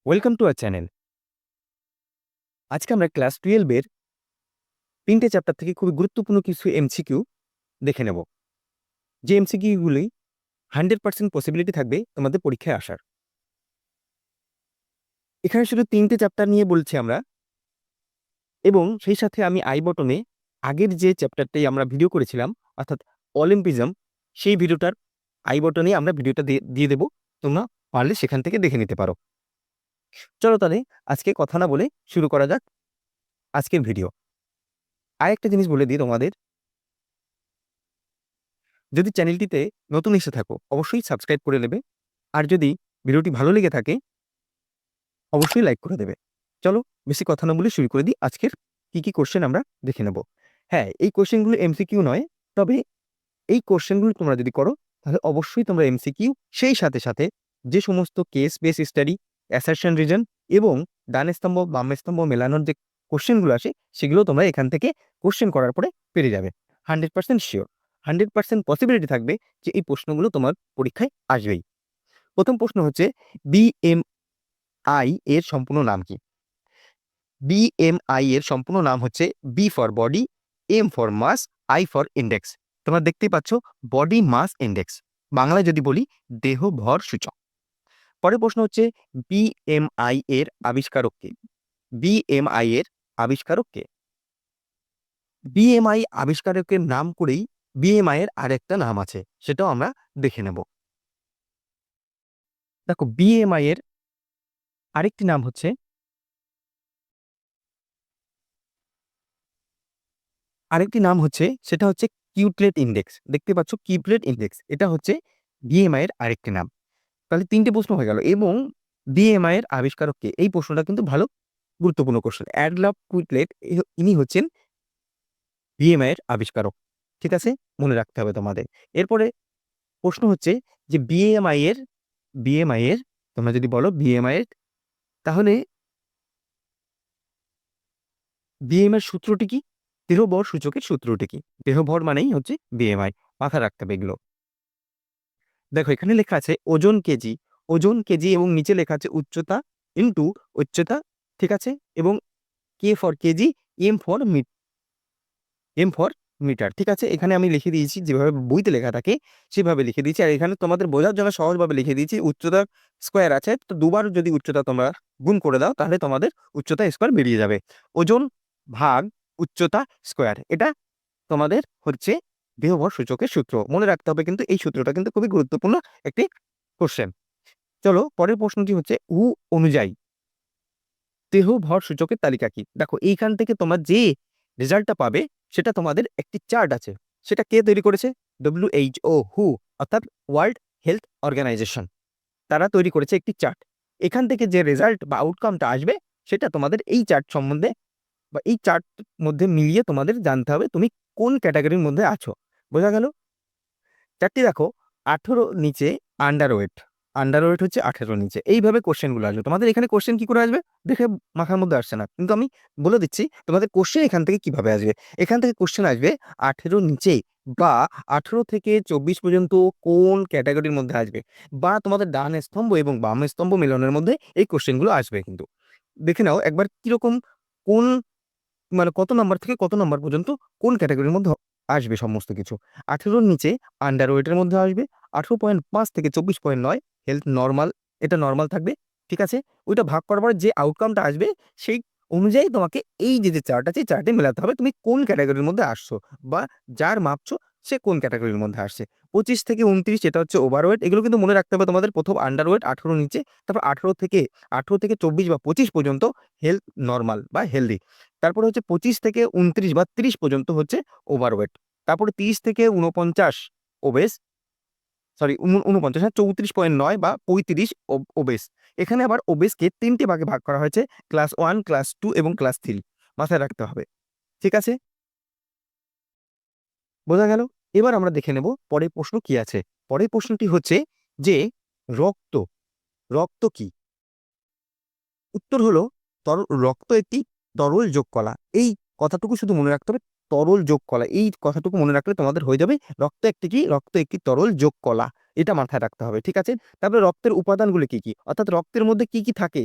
Welcome to our channel. আজকে আমরা class 12 এর 3টে চ্যাপ্টার থেকে খুবই গুরুত্বপূর্ণ কিছু এমসিকিউ দেখে নেব। যে এমসিকিউগুলি 100% পসিবিলিটি থাকবে তোমাদের পরীক্ষায় আসার। এখানে শুধু 3টে চ্যাপ্টার নিয়ে বলছি আমরা, এবং সেই সাথে আমি আই বটনে আগের যে চ্যাপ্টারটাই আমরা ভিডিও করেছিলাম, অর্থাৎ অলিম্পিজম, সেই ভিডিওটার আই বটনে আমরা ভিডিওটা দিয়ে দেব। তোমরা পারলে সেখান থেকে দেখে নিতে পারো। চলো তাহলে আজকে কথা না বলে শুরু করা যাক আজকের ভিডিও। আরেকটা জিনিস বলে দিই তোমাদের, যদি চ্যানেলটিতে নতুন এসে থাকো অবশ্যই সাবস্ক্রাইব করে নেবে, আর যদি ভিডিওটি ভালো লেগে থাকে অবশ্যই লাইক করে দেবে। চলো বেশি কথা না বলে শুরু করে দিই। আজকের কি কোশ্চেন আমরা দেখে নেব। হ্যাঁ, এই কোশ্চেনগুলো এমসিকিউ নয়, তবে এই কোশ্চেনগুলো তোমরা যদি করো তাহলে অবশ্যই তোমরা এমসিকিউ, সেই সাথে সাথে যে সমস্ত case base study, assertion reason এবং ডান স্তম্ভ বাম স্তম্ভ মেলানোর যে কোশ্চেনগুলো আসে সেগুলো তোমরা এখান থেকে কোশ্চেন করার পরে পেরে যাবে। 100% শিওর, 100% পসিবিলিটি থাকবে যে এই প্রশ্নগুলো তোমার পরীক্ষায় আসবেই। প্রথম প্রশ্ন হচ্ছে, বিএমআই এর সম্পূর্ণ নাম কি? বিএমআই এর সম্পূর্ণ নাম হচ্ছে B for body, M for mass, I for index. তোমরা দেখতেই পাচ্ছ বডি মাস ইন্ডেক্স, বাংলায় যদি বলি দেহ ভর সূচক। পরের প্রশ্ন হচ্ছে, বিএমআই এর আবিষ্কারক কে? বিএমআই এর আবিষ্কারক কে? বিএমআই আবিষ্কারকের নাম করেই বিএমআই এর আরেকটা নাম আছে, সেটাও আমরা দেখে নেব। দেখো, বিএমআই এর আরেকটি নাম হচ্ছে সেটা হচ্ছে কিউটলেট ইন্ডেক্স। দেখতে পাচ্ছ কিউটলেট ইন্ডেক্স, এটা হচ্ছে বিএমআই এর আরেকটি নাম। তাহলে 3টে প্রশ্ন হয়ে গেল। এবং বিএমআই এর আবিষ্কারক কে? এই প্রশ্নটা কিন্তু ভালো গুরুত্বপূর্ণ কোশ্চেন। অ্যাডলফ কুইটলেট, ইনি হচ্ছেন বিএমআই এর আবিষ্কারক। ঠিক আছে, মনে রাখতে হবে তোমাদের। এরপরে প্রশ্ন হচ্ছে যে বিএমআই এর তোমরা যদি বলো বিএমআই এর, তাহলে বিএমআই এর সূত্রটি কি? দেহভর সূচকের সূত্রটি কি? দেহভর মানেই হচ্ছে বিএমআই, মাথা রাখতে হবে এগুলো। দেখো, এখানে লেখা আছে ওজন কেজি, ওজন কেজি, এবং নিচে লেখা আছে উচ্চতা ইন্টু উচ্চতা। ঠিক আছে, এবং K for KG, M for metre. ঠিক আছে, এখানে আমি লিখে দিয়েছি যেভাবে বইতে লেখা থাকে সেভাবে লিখে দিয়েছি। আর এখানে তোমাদের বোঝার জন্য সহজভাবে লিখে দিয়েছি উচ্চতা স্কোয়ার আছে, তো দুবার যদি উচ্চতা তোমরা গুণ করে দাও তাহলে তোমাদের উচ্চতা স্কোয়ার বেরিয়ে যাবে। ওজন ভাগ উচ্চতা স্কোয়ার, এটা তোমাদের হচ্ছে দেহভর সূচকের সূত্র। মনে রাখতে হবে কিন্তু এই সূত্রটা কিন্তু খুবই গুরুত্বপূর্ণ একটি কোশ্চেন। চলো পরের প্রশ্নটি হচ্ছে, অনুযায়ী দেহ ভর সূচকের তালিকা কি? দেখো, এইখান থেকে তোমরা যে রেজাল্টটা পাবে সেটা তোমাদের একটি চার্ট আছে। সেটা কে তৈরি করেছে? WHO, অর্থাৎ ওয়ার্ল্ড হেলথ অর্গানাইজেশন, তারা তৈরি করেছে একটি চার্ট। এখান থেকে যে রেজাল্ট বা আউটকামটা আসবে সেটা তোমাদের এই চার্ট সম্বন্ধে বা এই চার্ট মধ্যে মিলিয়ে তোমাদের জানতে হবে তুমি কোন ক্যাটাগরির মধ্যে আছো। বোঝা গেল? চারটি দেখো, 18 নিচে আন্ডারওয়েট, আন্ডারওয়েট হচ্ছে 18 নিচে, এইভাবে কোশ্চেনগুলো আসবে তোমাদের। এখানে কোশ্চেন কি করে আসবে দেখে মাথার মধ্যে আসছে না, কিন্তু আমি বলে দিচ্ছি তোমাদের কোশ্চেন এখান থেকে কিভাবে আসবে। এখান থেকে কোশ্চেন আসবে 18 নিচে বা 18 থেকে 24 পর্যন্ত কোন ক্যাটাগরির মধ্যে আসবে, বা তোমাদের ডান স্তম্ভ এবং বাম স্তম্ভ মিলনের মধ্যে এই কোশ্চেনগুলো আসবে। কিন্তু দেখে নাও একবার কিরকম, কোন মানে কত নাম্বার থেকে কত নাম্বার পর্যন্ত কোন ক্যাটাগরির মধ্যে আসবে সমস্ত কিছু। 18-র নিচে আন্ডারওয়েটের মধ্যে আসবে, 18.5 থেকে 24.9 হেলথ নর্মাল, এটা নর্মাল থাকবে। ঠিক আছে, ওইটা ভাগ করার পরে যে আউটকামটা আসবে সেই অনুযায়ী তোমাকে এই যে চার্ট আছে চার্টে মেলাতে হবে তুমি কোন ক্যাটাগরির মধ্যে আসছো, বা যার মাপছো সে কোন ক্যাটাগরির মধ্যে আসছে। 25 থেকে 29 এটা হচ্ছে ওভারওয়েট, এগুলো কিন্তু মনে রাখতে হবে তোমাদের। প্রথম আন্ডারওয়েট 18 নিচে, তারপর 18 থেকে 24 বা 25 পর্যন্ত হেলথ নর্মাল বা হেলদি। তারপরে হচ্ছে 25 থেকে 29 বা 30 পর্যন্ত হচ্ছে ওভারওয়েট। তারপরে 30 থেকে 49 ওবেস, সরি 49 হ্যাঁ, 34.9 বা 35 ওবেস। এখানে আবার ওবেসকে 3টে ভাগে ভাগ করা হয়েছে, ক্লাস 1, ক্লাস 2 এবং ক্লাস 3, মাথায় রাখতে হবে। ঠিক আছে, বোঝা গেল? এবার আমরা দেখে নেব পরের প্রশ্ন কি আছে। পরের প্রশ্নটি হচ্ছে যে রক্ত, রক্ত কি? উত্তর হলো রক্ত একটি তরল যোগ কলা। এই কথাটুকু শুধু মনে রাখতে হবে, তরল যোগ কলা, এই কথাটুকু মনে রাখলে তোমাদের হয়ে যাবে রক্ত একটি তরল যোগ কলা, এটা মাথায় রাখতে হবে। ঠিক আছে, তারপরে রক্তের উপাদানগুলো কি কি, অর্থাৎ রক্তের মধ্যে কি কি থাকে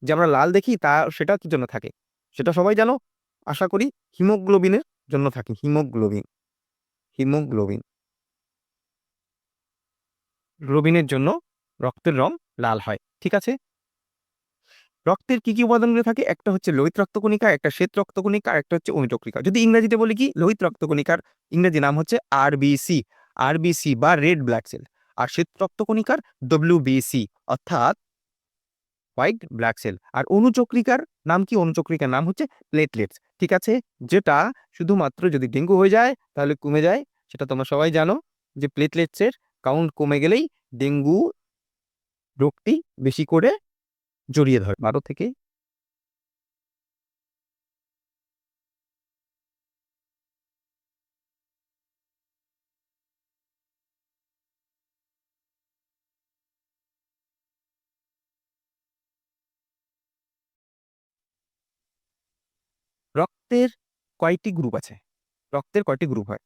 যে আমরা লাল দেখি তা সেটা কি জন্য থাকে সেটা সবাই জানো আশা করি, হিমোগ্লোবিনের জন্য থাকে। হিমোগ্লোবিন, হিমোগ্লোবিন, গ্লোবিনের জন্য রক্তের রং লাল হয়। ঠিক আছে, রক্তের কি কি উপাদানগুলো থাকে? একটা হচ্ছে লোহিত রক্তকণিকা, একটা শ্বেত রক্তকণিকা, আর একটা হচ্ছে অনুচক্রিকা। যদি ইংরেজিতে বলি কি, লোহিত রক্তকণিকার ইংরেজি নাম হচ্ছে আরবিসি, আরবিসি বা রেড ব্লাড সেল। আর শ্বেত রক্তকণিকার ডব্লিউবিসি অর্থাৎ হোয়াইট ব্লাড সেল। আর অনুচক্রিকার নাম কি? অনুচক্রিকার নাম হচ্ছে প্লেটলেটস। ঠিক আছে, যেটা শুধুমাত্র যদি ডেঙ্গু হয়ে যায় তাহলে কমে যায়, সেটা তোমরা সবাই জানো যে প্লেটলেটসের কাউন্ট কমে গেলেই ডেঙ্গু রোগটি বেশি করে জড়িয়ে ধরে 12 থেকে। রক্তের কয়টি গ্রুপ আছে? রক্তের কয়টি গ্রুপ হয়?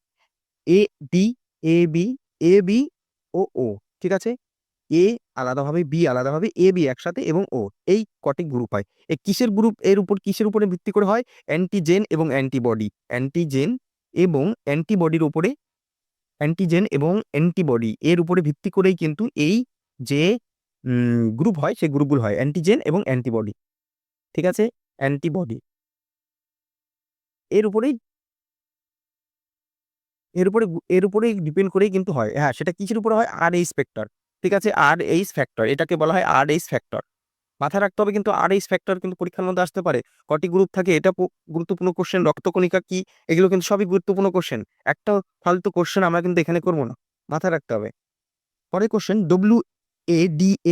A D, A B, A B ও ও। ঠিক আছে, এ আলাদাভাবে, বি আলাদাভাবে, এ বি একসাথে এবং ও, এই কটি গ্রুপ হয়। এই কিসের গ্রুপ, এর উপর কিসের উপরে ভিত্তি করে হয়? অ্যান্টিজেন এবং অ্যান্টিবডি, অ্যান্টিজেন এবং অ্যান্টিবডির উপরে, অ্যান্টিজেন এবং অ্যান্টিবডি এর উপরে ভিত্তি করেই কিন্তু এই যে গ্রুপ হয় সেই গ্রুপগুলো হয়, অ্যান্টিজেন এবং অ্যান্টিবডি। ঠিক আছে, অ্যান্টিবডি এর উপরেই, এর উপরেই ডিপেন্ড করেই কিন্তু হয়। হ্যাঁ, সেটা কিসের উপরে হয়? আর এইচ ফ্যাক্টর। ঠিক আছে, আর এইচ ফ্যাক্টর, এটাকে বলা হয় আর এইচ ফ্যাক্টর। মাথায় রাখতে হবে কিন্তু আর এইচ ফ্যাক্টর কিন্তু পরীক্ষার মধ্যে আসতে পারে। কটি গ্রুপ থাকে এটা গুরুত্বপূর্ণ কোশ্চেন, রক্তকণিকা কি, এগুলো কিন্তু সবই গুরুত্বপূর্ণ কোশ্চেন। একটা ফালতু কোশ্চেন আমরা কিন্তু এখানে করবো না, মাথায় রাখতে হবে। পরের কোশ্চেন, ডব্লিউ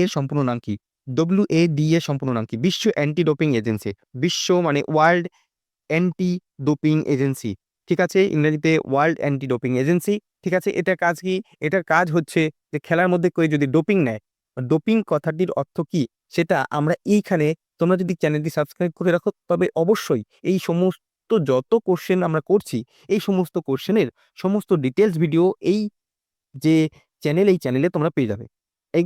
এর সম্পূর্ণ নাম কি? ডব্লিউ এর সম্পূর্ণ নাম কি? বিশ্ব অ্যান্টি ডোপিং এজেন্সি। বিশ্ব মানে ওয়ার্ল্ড অ্যান্টি ডোপিং এজেন্সি। ঠিক আছে, ইংরেজিতে ওয়ার্ল্ড অ্যান্টি ডোপিং এজেন্সি। ঠিক আছে, এটার কাজ কি? এটার কাজ হচ্ছে যে খেলার মধ্যে কেউ যদি ডোপিং নেয়, ডোপিং কথাটির অর্থ কি সেটা আমরা এইখানে, তোমরা যদি চ্যানেলটি সাবস্ক্রাইব করে রাখো তবে অবশ্যই এই সমস্ত যত কোশ্চেন আমরা করছি, এই সমস্ত কোশ্চেনের সমস্ত ডিটেলস ভিডিও এই যে চ্যানেল, এই চ্যানেলে তোমরা পেয়ে যাবে। এই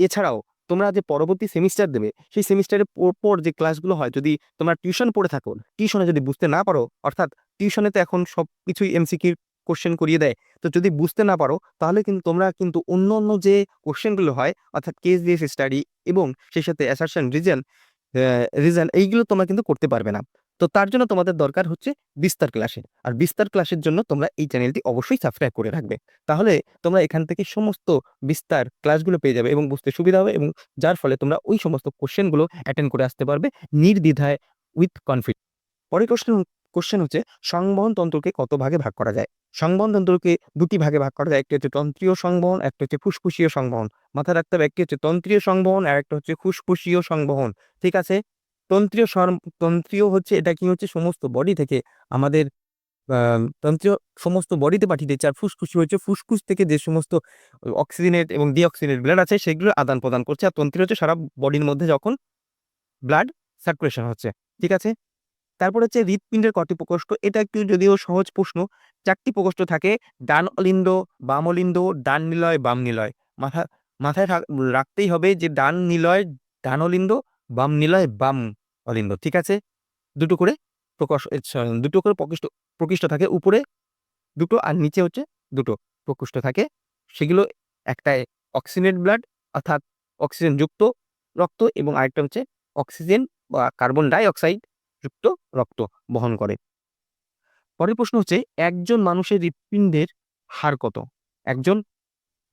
এছাড়াও তোমরা যে পরবর্তী সেমিস্টার দেবে, সেই সেমিস্টারের পর যে ক্লাসগুলো হয়, যদি তোমরা টিউশন পড়ে থাকো, টিউশনে যদি বুঝতে না পারো, অর্থাৎ টিউশনে তো এখন সব কিছুই এমসিকিউ কোশ্চেন করিয়ে দেয়, তো যদি বুঝতে না পারো তাহলে কিন্তু তোমরা কিন্তু অন্য অন্য যে কোশ্চেনগুলো হয়, অর্থাৎ কেস বেস স্টাডি এবং সেই সাথে অ্যাসারশন রিজন এইগুলো তোমরা কিন্তু করতে পারবে না। তো তার জন্য তোমাদের দরকার হচ্ছে বিস্তার ক্লাসের। আর বিস্তার ক্লাসের জন্য তোমরা এই চ্যানেলটি অবশ্যই সাবস্ক্রাইব করে রাখবে, তাহলে তোমরা এখান থেকে সমস্ত বিস্তার ক্লাসগুলো পেয়ে যাবে এবং বুঝতে সুবিধা হবে, এবং যার ফলে তোমরা ওই সমস্ত কোশ্চেনগুলো অ্যাটেন্ড করে আসতে পারবে নির্দ্বিধায়, উইথ কনফিডেন্স। পরের কোশ্চেন হচ্ছে, সংবহন তন্ত্রকে কত ভাগে ভাগ করা যায়? সংবহন তন্ত্রকে দুটি ভাগে ভাগ করা যায়, একটি হচ্ছে তন্ত্রীয় সংবহন, একটা হচ্ছে ফুসফুসীয় সংবহন। মাথায় রাখতে হবে, একটি হচ্ছে তন্ত্রীয় সংবহন আর একটা হচ্ছে ফুসফুসীয় সংবহন। ঠিক আছে, তন্ত্রীয় হচ্ছে, এটা কি হচ্ছে, সমস্ত বডি থেকে আমাদের তন্ত্রীয় সমস্ত বডিতে পাঠিয়ে দিচ্ছে। আর ফুসফুস হচ্ছে ফুসফুস থেকে যে সমস্ত অক্সিজেনেট এবং ডিঅক্সিজেনেট ব্লাড আছে সেগুলো আদান প্রদান করছে। আর তন্ত্রীয় হচ্ছে সারা বডির মধ্যে যখন ব্লাড সার্কুলেশন হচ্ছে। ঠিক আছে, তারপর হচ্ছে হৃৎপিণ্ডের কটি প্রকোষ্ঠ? এটা একটু যদিও সহজ প্রশ্ন। 4টি প্রকোষ্ঠ থাকে, ডান অলিন্দ, বাম অলিন্দ, ডান নিলয়, বাম নিলয়। মাথায় রাখতেই হবে যে ডান নিলয় ডান অলিন্দ, বাম নিলয় বাম অলিন্দ। ঠিক আছে, দুটো করে দুটো করে প্রকোষ্ঠ থাকে, উপরে দুটো আর নিচে হচ্ছে দুটো প্রকোষ্ঠ থাকে। সেগুলো একটায় অক্সিজেনেট ব্লাড অর্থাৎ অক্সিজেন যুক্ত রক্ত, এবং আরেকটা হচ্ছে অক্সিজেন বা কার্বন ডাই অক্সাইড যুক্ত রক্ত বহন করে। পরের প্রশ্ন হচ্ছে, একজন মানুষের হৃৎপিণ্ডের হার কত? একজন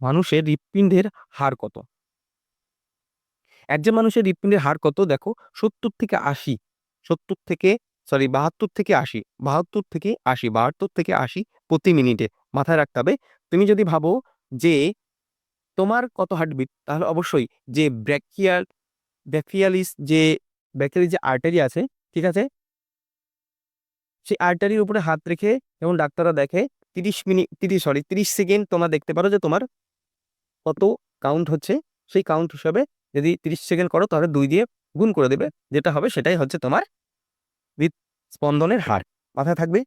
মানুষের হৃৎপিণ্ডের হার কত? একজন মানুষের হৃৎপিণ্ডের হার কত? দেখো, 70 থেকে 80, 70 থেকে, সরি 72 থেকে 80, 72 থেকে 80, 72 থেকে 80 প্রতি মিনিটে। মাথায় রাখতে হবে, তুমি যদি ভাবো যে তোমার কত হার্টবিট, তাহলে অবশ্যই যে ব্র্যাকিয়ালিস যে ব্র্যাকিয়ালিস যে আর্টারি আছে, ঠিক আছে, সেই আর্টারির উপরে হাত রেখে এবং ডাক্তাররা দেখে 30 সেকেন্ড তোমরা দেখতে পারো যে তোমার কত কাউন্ট হচ্ছে। সেই কাউন্ট হিসাবে যদি 30 সেকেন্ড করো তাহলে 2 দিয়ে গুণ করে দেবে, যেটা হবে সেটাই হচ্ছে তোমার হৃদস্পন্দনের হার। মাথায় থাকবে,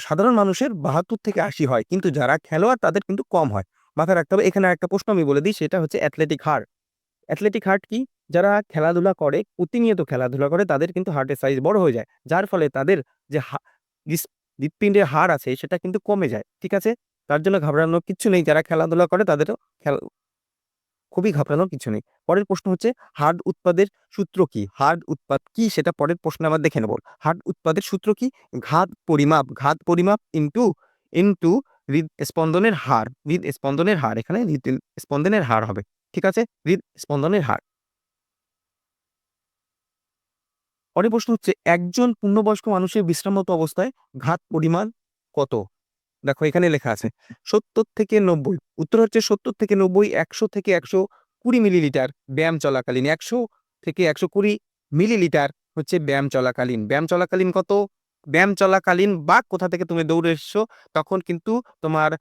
সাধারণ মানুষের 72 থেকে 80 হয়, কিন্তু যারা খেলোয়াড় তাদের কিন্তু কম হয়। মাথায় রাখতে হবে। এখানে একটা প্রশ্ন আমি বলে দিই, সেটা হচ্ছে অ্যাথলেটিক হার্ট। অ্যাথলেটিক হার্ট কি? যারা খেলাধুলা করে, প্রতিনিয়ত খেলাধুলা করে, তাদের কিন্তু হার্টের সাইজ বড় হয়ে যায়। যার ফলে তাদের যে হৃৎপিণ্ডের হার আছে সেটা কিন্তু কমে যায়। ঠিক আছে? তার জন্য ঘাবড়ানোর কিচ্ছু নেই। যারা খেলাধুলা করে তাদেরও খুবই ঘাবড়ানোর কিছু নেই। পরের প্রশ্ন হচ্ছে হার্ট উৎপাদের সূত্র কি? হার্ট উৎপাদ কি সেটা পরের প্রশ্নে আমরা দেখে নেব। হার্ট উৎপাদের সূত্র কি? ঘাত পরিমাপ ইনটু হৃদস্পন্দনের হার। হৃদস্পন্দনের হার, এখানে হৃদস্পন্দনের হার হবে। ঠিক আছে? হৃদস্পন্দনের হার। পরের প্রশ্ন হচ্ছে একজন পূর্ণবয়স্ক মানুষের বিশ্রামরত অবস্থায় ঘাত পরিমাণ কত? দেখো এখানে লেখা আছে ৭০ থেকে ৯০। উত্তর হচ্ছে ৭০ থেকে ৯০, ১০০ থেকে ১২০ মিলিলিটার ব্যায়াম চলাকালীন। ১০০ থেকে ১২০ মিলিলিটার হচ্ছে ব্যায়াম চলাকালীন। ব্যায়াম চলাকালীন কত? ব্যায়াম চলাকালীন বা কোথা থেকে তুমি দৌড়ে এসছো তখন কিন্তু তোমার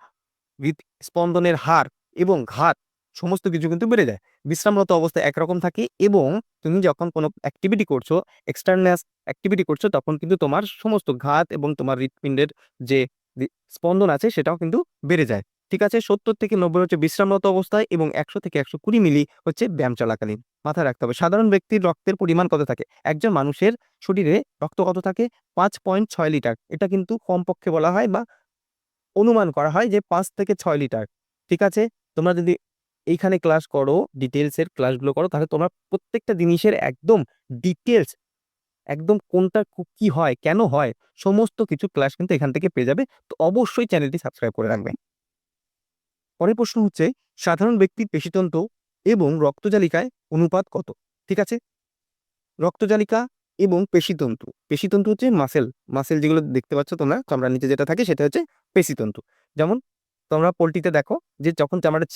হৃদস্পন্দনের হার এবং ঘাত সমস্ত কিছু কিন্তু বেড়ে যায়। বিশ্রামরত অবস্থায় একরকম থাকে এবং তুমি যখন কোনো অ্যাক্টিভিটি করছো, এক্সটার্নাস অ্যাক্টিভিটি করছো, তখন কিন্তু তোমার সমস্ত ঘাত এবং তোমার হৃৎপিণ্ডের যে স্পন্দন আছে সেটাও কিন্তু বেড়ে যায়। ঠিক আছে? ৭০ থেকে ৯০ হচ্ছে বিশ্রামরত অবস্থায় এবং ১০০ থেকে ১২০ মিলি হচ্ছে ব্যায়াম চলাকালীন। মাথায় রাখতে হবে। সাধারণ ব্যক্তির রক্তের পরিমাণ কত থাকে? একজন মানুষের শরীরে রক্ত কত থাকে? ৫.৬ লিটার। এটা কিন্তু কমপক্ষে বলা হয় বা অনুমান করা হয় যে ৫ থেকে ৬ লিটার। ঠিক আছে? তোমরা যদি এইখানে ক্লাস করো, ডিটেইলস এর ক্লাসগুলো করো, তাহলে তোমরা প্রত্যেকটা জিনিসের একদম ডিটেইলস, একদম কোনটা কি হয়, কেন হয়, সমস্ত কিছু ক্লাস কিন্তু এখান থেকে পেয়ে যাবে। তো অবশ্যই চ্যানেলটি সাবস্ক্রাইব করে রাখবে। পরের প্রশ্ন হচ্ছে সাধারণ ব্যক্তির পেশিতন্ত্র এবং রক্তজালিকায় অনুপাত কত? ঠিক আছে? রক্তজালিকা এবং পেশিতন্তু। পেশিতন্তু হচ্ছে মাসেল যেগুলো দেখতে পাচ্ছ তোমরা, চামড়ার নিচে যেটা থাকে সেটা হচ্ছে পেশিতন্তু। যেমন তোমরা পোল্ট্রিতে দেখো যে যখন চামড়াটা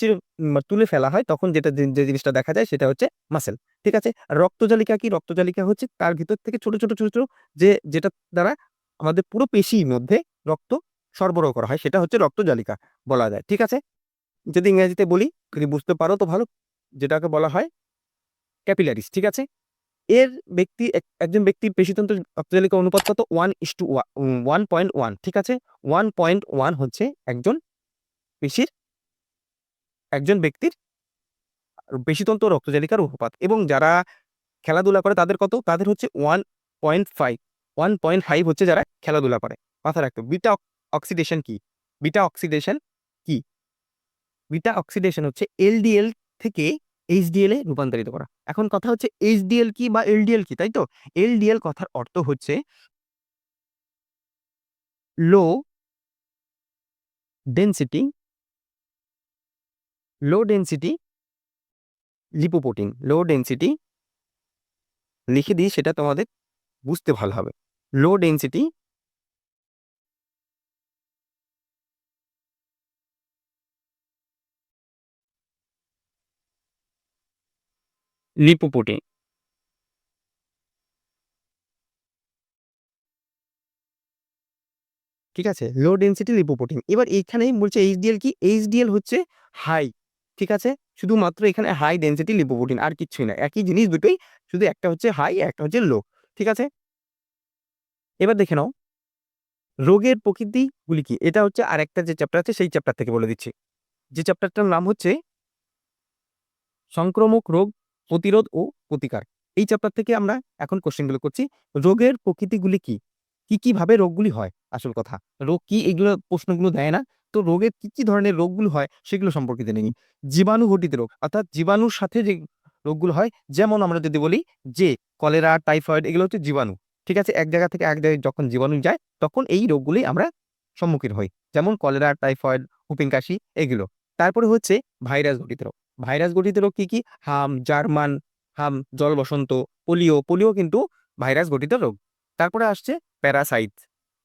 তুলে ফেলা হয় তখন যে জিনিসটা দেখা যায় সেটা হচ্ছে মাসেল। ঠিক আছে? আর রক্তজালিকা কি? রক্তজালিকা হচ্ছে তার ভিতর থেকে ছোট ছোট যেটা দ্বারা আমাদের পুরো পেশির মধ্যে রক্ত সরবরাহ করা হয় সেটা হচ্ছে রক্তজালিকা বলা যায়। ঠিক আছে? যদি ইংরেজিতে বলি, যদি বুঝতে পারো তো ভালো, যেটাকে বলা হয় ক্যাপিলারিস। ঠিক আছে? এর একজন ব্যক্তির পেশিতন্ত্রের রক্তজালিকা অনুপাত কত? 1:1, ঠিক আছে? 1.1 হচ্ছে পেশির একজন ব্যক্তির পেশিতন্ত্র ও রক্তজালিকার অনুপাত। এবং যারা খেলাধুলা করে তাদের কত? তাদের হচ্ছে 1.5। 1.5 হচ্ছে যারা খেলাধুলা করে। মাথায় রাখতে হবে। অক্সিডেশন কি? বিটা অক্সিডেশন কি? বিটা অক্সিডেশন হচ্ছে এলডিএল থেকে এইচডিএল এ রূপান্তরিত করা। এখন কথা হচ্ছে এইচডিএল কি বা এলডিএল কি, তাই তো? এলডিএল কথার অর্থ হচ্ছে লো ডেনসিটি লো ডেনসিটি লিপোপ্রোটিন। লো ডেনসিটি লিখে দিই, সেটা তোমাদের বুঝতে ভালো হবে। লো ডেনসিটি লিপোপ্রোটিন। ঠিক আছে? লো ডেনসিটি লিপোপ্রোটিন। এবার এইখানেই বলছে এইচডিএল কি? এইচডিএল হচ্ছে হাই। ঠিক আছে? শুধুমাত্র এখানে হাই ডেনসিটি লিপোপ্রোটিন, আর কিছুই না। একই জিনিস দুটোই, শুধু একটা হচ্ছে হাই, একটা হচ্ছে লো। ঠিক আছে? এবার দেখে নাও রোগের প্রকৃতিগুলি কি? এটা হচ্ছে আরেকটা যে চ্যাপ্টার আছে সেই চ্যাপ্টার থেকে বলে দিচ্ছি। যে চ্যাপ্টারটার নাম হচ্ছে সংক্রামক রোগ প্রতিরোধ ও প্রতিকার। এই চ্যাপ্টার থেকে আমরা এখন কোশ্চেনগুলো করছি। রোগের প্রকৃতিগুলি কি? কি ভাবে রোগগুলি হয়? আসল কথা। রোগ কি এগুলো প্রশ্নগুলো দেয় না। তো রোগের কি ধরনের রোগগুলো হয় সেগুলো সম্পর্কে জেনে নিই। জীবাণু ঘটিত রোগ, অর্থাৎ জীবাণুর সাথে যে রোগগুলো হয়, যেমন আমরা যদি বলি যে কলেরা, টাইফয়েড, এগুলো হচ্ছে জীবাণু। ঠিক আছে? এক জায়গা থেকে এক জায়গায় যখন জীবাণু যায় তখন এই রোগগুলি আমরা সম্মুখীন হই। যেমন কলেরা, টাইফয়েড, হুপিং কাশি এগুলো। তারপরে হচ্ছে ভাইরাস ঘটিত রোগ। ভাইরাস গঠিত রোগ কি? জার্মান হাম, জল বসন্ত, পোলিও কিন্তু ভাইরাস গঠিত রোগ। তারপরে আসছে প্যারাসাইট।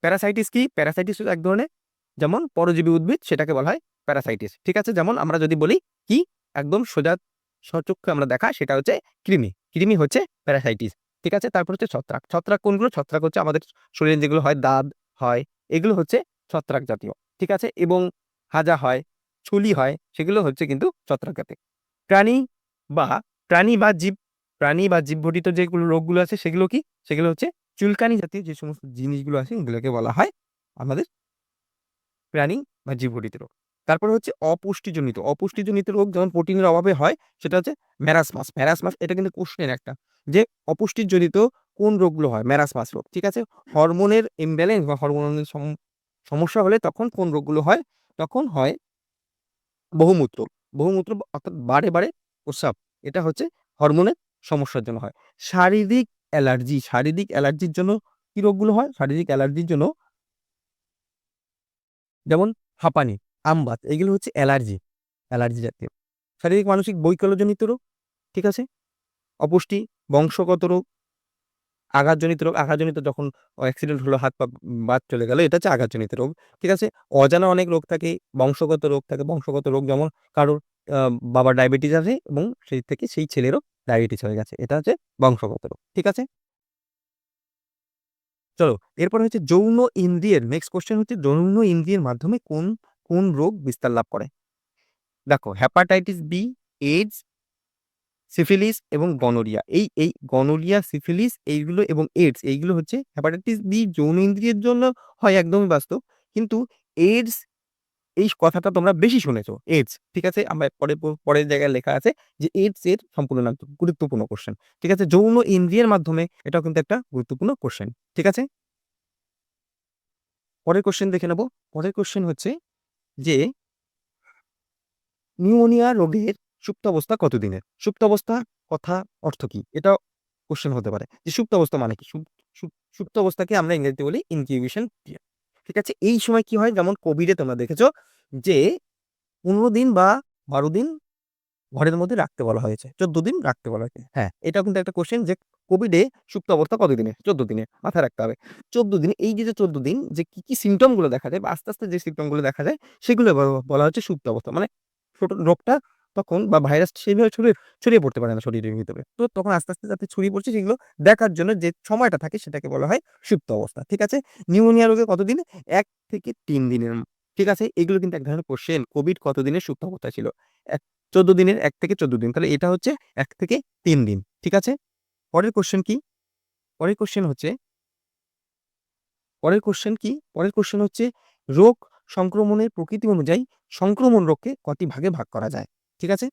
প্যারাসাইটিস কি? প্যারাসাইটিস এক ধরনের যেমন পরজীবী উদ্ভিদ, সেটাকে বলা হয় প্যারাসাইটিস। ঠিক আছে? যেমন আমরা যদি বলি কি একদম সোজা সচক্ষে আমরা দেখা, সেটা হচ্ছে কৃমি। কৃমি হচ্ছে প্যারাসাইটিস। ঠিক আছে? তারপর হচ্ছে ছত্রাক। ছত্রাক কোনগুলো? ছত্রাক হচ্ছে আমাদের শরীরে যেগুলো হয়, দাঁত হয়, এগুলো হচ্ছে ছত্রাক জাতীয়। ঠিক আছে? এবং হাজা হয়, ছুলি হয়, সেগুলো হচ্ছে কিন্তু ছত্রাক জাতীয়। প্রাণী বা প্রাণী বা জীবঘটিত যেগুলো রোগগুলো আছে সেগুলো কি? সেগুলো হচ্ছে চুলকানি জাতীয় যে সমস্ত জিনিসগুলো আছে এগুলোকে বলা হয় আমাদের প্রাণী বা জীবঘটিত রোগ। তারপরে হচ্ছে অপুষ্টিজনিত রোগ, যেমন প্রোটিনের অভাবে হয়, সেটা হচ্ছে ম্যারাসমাস, ম্যারাসমাস এটা কিন্তু কোশ্চেন একটা, যে অপুষ্টির জনিত কোন রোগগুলো হয়? ম্যারাসমাস রোগ, ঠিক আছে? হরমোনের ইমব্যালেন্স বা হরমোনাল সমস্যা হলে তখন কোন রোগগুলো হয়? তখন হয় বহুমূত্র। বহুমূত্র অর্থাৎ বারে, বারে প্রস্রাব। এটা হচ্ছে হরমোনের সমস্যার জন্য হয়। শারীরিক অ্যালার্জি, শারীরিক অ্যালার্জির জন্য কি রোগগুলো হয়? শারীরিক অ্যালার্জির জন্য যেমন হাঁপানি, আমবাত এগুলো হচ্ছে অ্যালার্জি, অ্যালার্জি জাতীয়। শারীরিক মানসিক বৈকল্যজনিত রোগ, ঠিক আছে? অপুষ্টি, বংশগত রোগ, আঘাতজনিত রোগ, আঘাতজনিত যখন অ্যাক্সিডেন্ট হলো হাত পা বাদ চলে গেল, এটা হচ্ছে আঘাতজনিত রোগ। ঠিক আছে? অজানা অনেক রোগ থাকে, বংশগত রোগ থাকে। বংশগত রোগ যেমন কারোর আ বাবার ডায়াবেটিস আছে এবং সেই থেকে সেই ছেলেরও ডায়াবেটিস হয়ে গেছে। এটা হচ্ছে বংশগত রোগ। ঠিক আছে? চলো এরপরে হচ্ছে যৌন ইন্দ্রিয়ের নেক্সট কোয়েশ্চেন হচ্ছে যৌন ইন্দ্রিয়ের মাধ্যমে কোন রোগ বিস্তার লাভ করে? দেখো হেপাটাইটিস বি, এইডস, সিফিলিস এবং গনোরিয়া। এই গনোরিয়া, সিফিলিস এইগুলো এবং এইডস এইগুলো হচ্ছে হেপাটাইটিস বি যৌন ইন্দ্রিয়ের জন্য হয় একদমই বাস্তব। কিন্তু এইডস এই কথাটা তোমরা বেশি শুনেছো। এইডস, ঠিক আছে? আমরা পরের জায়গায় লেখা আছে যে এইডস এর সম্পূর্ণ নাম গুরুত্বপূর্ণ কোয়েশ্চেন। ঠিক আছে? যৌন ইন্দ্রিয়ের মাধ্যমে এটাও কিন্তু একটা গুরুত্বপূর্ণ কোয়েশ্চেন। ঠিক আছে? পরের কোয়েশ্চেন দেখে নেব। পরের কোয়েশ্চেন হচ্ছে যে নিউমোনিয়া রোগের সুপ্তাবস্থা কতদিনের? সুপ্তাবস্থা কথা অর্থ কি? এটাও কোয়েশ্চেন হতে পারে। যে সুপ্তাবস্থা মানে কি? সুপ্তাবস্থাকে আমরা ইংরেজিতে বলি ইনকিউবেশন পিরিয়ড। ঠিক আছে? এই সময় কি হয়? যেমন কোভিডে তোমরা দেখেছো যে ১৫ দিন বা ১২ দিন ঘরের মধ্যে রাখতে বলা হয়েছে। ১৪ দিন রাখতে বলা হয়েছে। হ্যাঁ, এটাও কিন্তু একটা কোয়েশ্চেন যে কোভিডে সুপ্ত অবস্থা কতদিনের? ১৪ দিনের। মাথায় রাখতে হবে। ১৪ দিন এই যে ১৪ দিন যে কি সিম্পটম গুলো দেখা যায় বা আস্তে, আস্তে যে সিম্পটম গুলো দেখা যায় সেগুলো বলা হচ্ছে সুপ্ত অবস্থা। মানে রোগটা তখন বা ভাইরাস সেইভাবে ছড়িয়ে পড়তে পারে না শরীরের ভিতরে। তো তখন আস্তে, আস্তে যাতে ছড়িয়ে পড়ছে সেগুলো দেখার জন্য যে সময়টা থাকে সেটাকে বলা হয় সুপ্ত অবস্থা। ঠিক আছে? নিউমোনিয়া রোগে কতদিন? ১ থেকে ৩ দিনের। ঠিক আছে? এগুলো কিন্তু এক ধরনের কোয়েশ্চেন। কোভিড কতদিনের সুপ্ত অবস্থায় ছিল? ১৪ দিনের ১ থেকে ১৪ দিন। তাহলে এটা হচ্ছে ১ থেকে ৩ দিন। ঠিক আছে? পরের কোয়েশ্চেন কি? পরের কোয়েশ্চেন হচ্ছে পরের কোয়েশ্চেন হচ্ছে রোগ সংক্রমণের প্রকৃতি অনুযায়ী সংক্রমণ রোগকে কটি ভাগে ভাগ করা যায়? ঠিক আছে?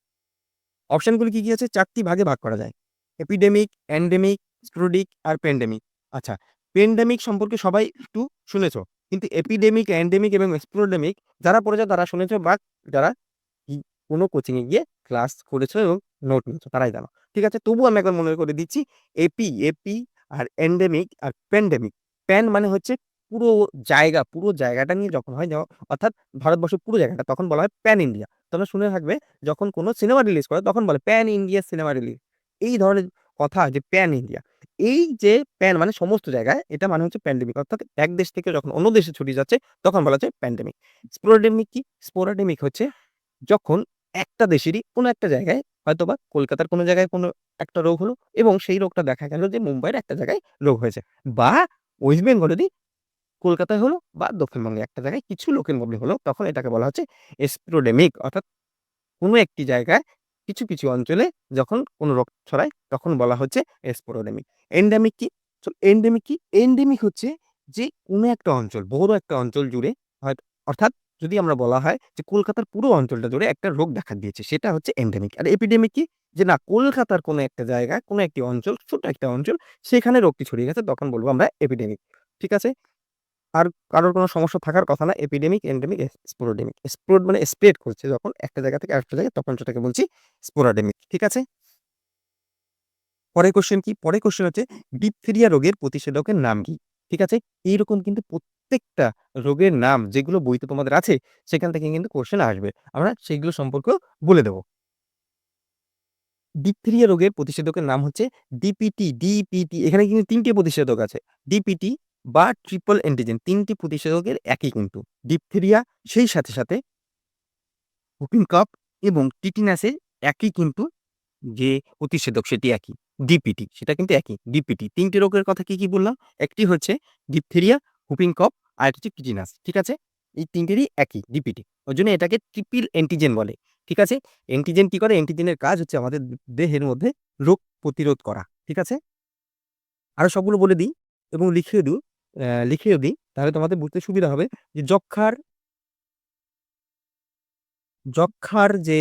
অপশনগুলো কি আছে? ৪ টি ভাগে ভাগ করা যায়। এপিডেমিক, এন্ডেমিক, স্পোরেডিক আর প্যান্ডেমিক। আচ্ছা, প্যান্ডেমিক সম্পর্কে সবাই একটু শুনেছো। কিন্তু এপিডেমিক, এন্ডেমিক এবং স্পোরেডেমিক যারা পড়েছো তারা শুনেছো বা যারা কি কোনো কোচিং এ গিয়ে ক্লাস করেছো এবং নোট নিয়েছো তারাই জানো। ঠিক আছে? তবুও আমি একবার মনে করে দিচ্ছি। এপি আর এন্ডেমিক আর প্যান্ডেমিক। প্যান মানে হচ্ছে পুরো পুরো জায়গাটা নিয়ে যখন হয় অর্থাৎ ভারতবর্ষের পুরো জায়গাটা তখন বলা হয় প্যান ইন্ডিয়া। তোমরা শুনে থাকবে যখন কোনো সিনেমা রিলিজ করে তখন বলে প্যান ইন্ডিয়া সিনেমা রিলিজ। এই ধরনের কথা যে প্যান ইন্ডিয়া। এই যে প্যান মানে সমস্ত জায়গায় এটা মানে হচ্ছে প্যান্ডেমিক। অর্থাৎ এক দেশ থেকে যখন অন্য দেশে ছড়িয়ে যাচ্ছে তখন বলা হচ্ছে প্যান্ডেমিক। স্পোরাডেমিক কি? স্পোরাডেমিক হচ্ছে যখন একটা দেশেরই কোনো একটা জায়গায় হয়তোবা কলকাতার কোনো জায়গায় কোনো একটা রোগ হলো এবং সেই রোগটা দেখা গেল যে মুম্বাইয়ের একটা জায়গায় রোগ হয়েছে বা ওয়েস্ট বেঙ্গলেরই কলকাতায় হলো বা দক্ষিণবঙ্গে একটা জায়গায় কিছু লোকের মধ্যে হলো তখন এটাকে বলা হচ্ছে এপিডেমিক। অর্থাৎ কোনো একটি জায়গায় কিছু, কিছু অঞ্চলে যখন কোনো রোগ ছড়ায় তখন বলা হচ্ছে এপিডেমিক। এন্ডেমিক কি? এন্ডেমিক কি? এন্ডেমিক হচ্ছে যে কোনো একটা অঞ্চল, বড় একটা অঞ্চল জুড়ে অর্থাৎ যদি আমরা বলা হয় যে কলকাতার পুরো অঞ্চলটা জুড়ে একটা রোগ দেখা দিয়েছে সেটা হচ্ছে এন্ডেমিক। আর এপিডেমিক কি? যে না কলকাতার কোনো একটা জায়গায়, কোনো একটি অঞ্চল, ছোট একটা অঞ্চল সেখানে রোগটি ছড়িয়ে গেছে তখন বলবো আমরা এপিডেমিক। ঠিক আছে? আর কারোর কোনো সমস্যা থাকার কথা না। Epidemic, endemic, sporadic. মানে স্প্রেড করছে যখন একটা জায়গা থেকে আরেকটা জায়গায় তখন সেটাকে বলছি স্পোরাডেমিক। ঠিক আছে? পরের কোয়েশ্চেন কি? পরের কোয়েশ্চেন হচ্ছে ডিপথেরিয়া রোগের প্রতিষেধকের নাম কি? ঠিক আছে? এইরকম কিন্তু প্রত্যেকটা রোগের নাম যেগুলো বইতে তোমাদের আছে সেখান থেকে কিন্তু কোয়েশ্চেন আসবে। আমরা সেগুলো সম্পর্কেও বলে দেব। ডিপথেরিয়া রোগের প্রতিষেধকের নাম হচ্ছে ডিপিটি। এখানে কিন্তু ৩ টি প্রতিষেধক আছে। ডিপিটি বা ট্রিপল অ্যান্টিজেন ৩ টি প্রতিষেধকের একই কিন্তু। ডিপথেরিয়া সেই সাথে হুপিং কফ এবং টিটেনাসের একই কিন্তু যে প্রতিষেধক সেটি একই। ডিপিটি সেটা কিন্তু একই। ডিপিটি ৩ টি রোগের কথা কি বললাম? একটি হচ্ছে ডিপথেরিয়া, হুপিং কফ আরেকটি হচ্ছে টিটেনাস। ঠিক আছে? এই ৩ টেরই একই ডিপিটি। ওইজন্য এটাকে ট্রিপল অ্যান্টিজেন বলে। ঠিক আছে? অ্যান্টিজেন কি করে? অ্যান্টিজেনের কাজ হচ্ছে আমাদের দেহের মধ্যে রোগ প্রতিরোধ করা। ঠিক আছে? আরো সবগুলো বলে দিই এবং লিখেও দিই তাহলে তোমাদের বুঝতে সুবিধা হবে যে যক্ষ্মার যে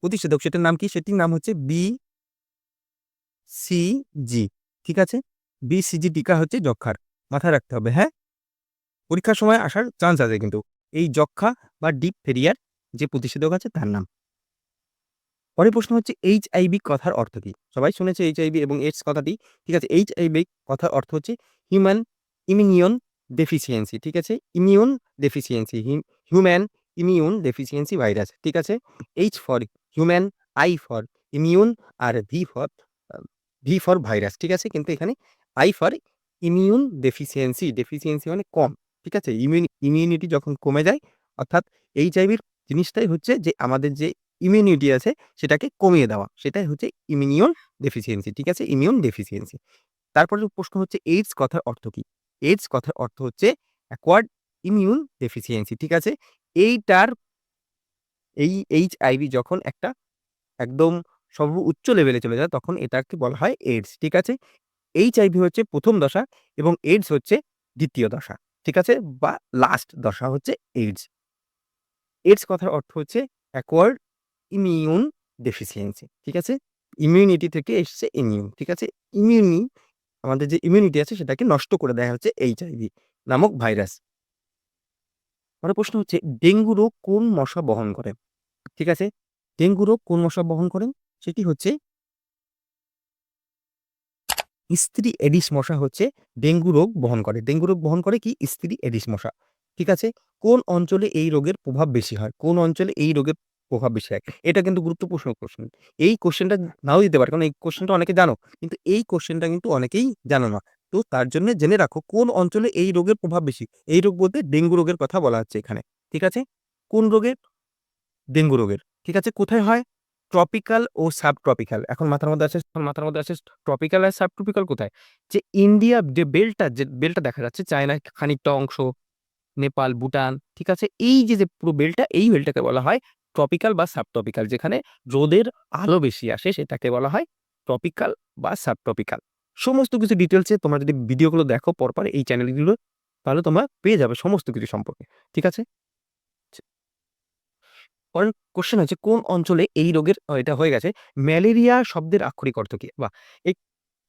প্রতিষেধক, সেটার নাম কি? সেটির নাম হচ্ছে BCG। ঠিক আছে, BCG টিকা হচ্ছে যক্ষার, মাথায় রাখতে হবে। হ্যাঁ, পরীক্ষার সময় আসার চান্স আছে কিন্তু এই যক্ষা বা ডিপথেরিয়ার যে প্রতিষেধক আছে তার নাম। পরের প্রশ্ন হচ্ছে এইচআইভি কথার অর্থ কি? সবাই শুনেছে এইচআইভি এবং এইডস কথাটি। ঠিক আছে, এইচআইভি কথার অর্থ হচ্ছে হিউম্যান ইমিউন ডেফিসিয়েন্সি। ঠিক আছে, immune deficiency, human immune deficiency virus. ঠিক আছে, H for human, I for immune, আর ভি ফর ভাইরাস। ঠিক আছে, কিন্তু এখানে I for immune deficiency, deficiency মানে কম। ঠিক আছে, ইমিউনিটি যখন কমে যায়, অর্থাৎ এইচআইভির জিনিসটাই হচ্ছে যে আমাদের যে ইমিউনিটি আছে সেটাকে কমিয়ে দেওয়া, সেটাই হচ্ছে ইমিউন ডেফিসিয়েন্সি। ঠিক আছে, ইমিউন ডেফিসিয়েন্সি। তারপরে প্রশ্ন হচ্ছে এইডস কথার অর্থ কি? এইডস কথার অর্থ হচ্ছে অ্যাকোয়ার্ড ইমিউন ডেফিসিয়েন্সি। ঠিক আছে, এইটার এই এইচআইভি যখন একটা একদম সর্বোচ্চ লেভেলে চলে যায় তখন এটাকে বলা হয় এইডস। ঠিক আছে, এইচআইভি হচ্ছে প্রথম দশা এবং এইডস হচ্ছে দ্বিতীয় দশা। ঠিক আছে, বা লাস্ট দশা হচ্ছে এইডস। এইডস কথার অর্থ হচ্ছে অ্যাকোয়ার্ড ইমিউন ডেফিসিয়েন্সি। ঠিক আছে, ইমিউনিটি থেকে এসছে ইমিউন। ঠিক আছে, ইমিউনি আমাদের যে ইমিউনিটি আছে সেটাকে নষ্ট করে দেয়া হচ্ছে এইচআইভি নামক ভাইরাস। পরের প্রশ্ন হচ্ছে ডেঙ্গু রোগ কোন মশা বহন করে? ঠিক আছে, ডেঙ্গু রোগ কোন মশা বহন করেন? সেটি হচ্ছে স্ত্রী এডিস মশা হচ্ছে ডেঙ্গু রোগ বহন করে। ডেঙ্গু রোগ বহন করে কি? স্ত্রী এডিস মশা। ঠিক আছে, কোন অঞ্চলে এই রোগের প্রভাব বেশি হয়? কোন অঞ্চলে এই রোগের প্রভাব বেশি হয়? এটা কিন্তু গুরুত্বপূর্ণ কোশ্চেন। এই কোশ্চেনটা নাও দিতে পারে, কারণ এই কোশ্চেনটা অনেকে জানো, কিন্তু এই কোশ্চেনটা কিন্তু অনেকেই জানো না। তো তার জন্য জেনে রাখো কোন অঞ্চলে এই রোগের প্রভাব বেশি। এই রোগ বলতে ডেঙ্গু রোগের কথা বলা হচ্ছে এখানে। ঠিক আছে, কোন রোগের? ডেঙ্গু রোগের। ঠিক আছে, কোথায় হয়? ট্রপিক্যাল ও সাবট্রপিক্যাল। এখন মাথার মধ্যে আসে ট্রপিক্যাল আর সাবট্রপিক্যাল কোথায়? যে ইন্ডিয়া যে বেলটা দেখা যাচ্ছে, চায়নার খানিকটা অংশ, নেপাল, ভুটান। ঠিক আছে, এই যে পুরো বেলটা, এই বেলটাকে বলা হয় ট্রপিক্যাল বা সাবট্রপিক্যাল। যেখানে রোদের আলো বেশি আসে সেটাকে বলা হয় ট্রপিক্যাল বা সাবট্রপিক্যাল। সমস্ত কিছু ডিটেইলসে তোমরা যদি ভিডিওগুলো দেখো পরপর এই চ্যানেলগুলো, তাহলে তোমরা পেয়ে যাবে সমস্ত কিছু সম্পর্কে। ঠিক আছে? পরের কোশ্চেন হচ্ছে কোন অঞ্চলে এই রোগের এটা হয়ে গেছে। ম্যালেরিয়া শব্দের আক্ষরিক অর্থ কি? বাহ! এই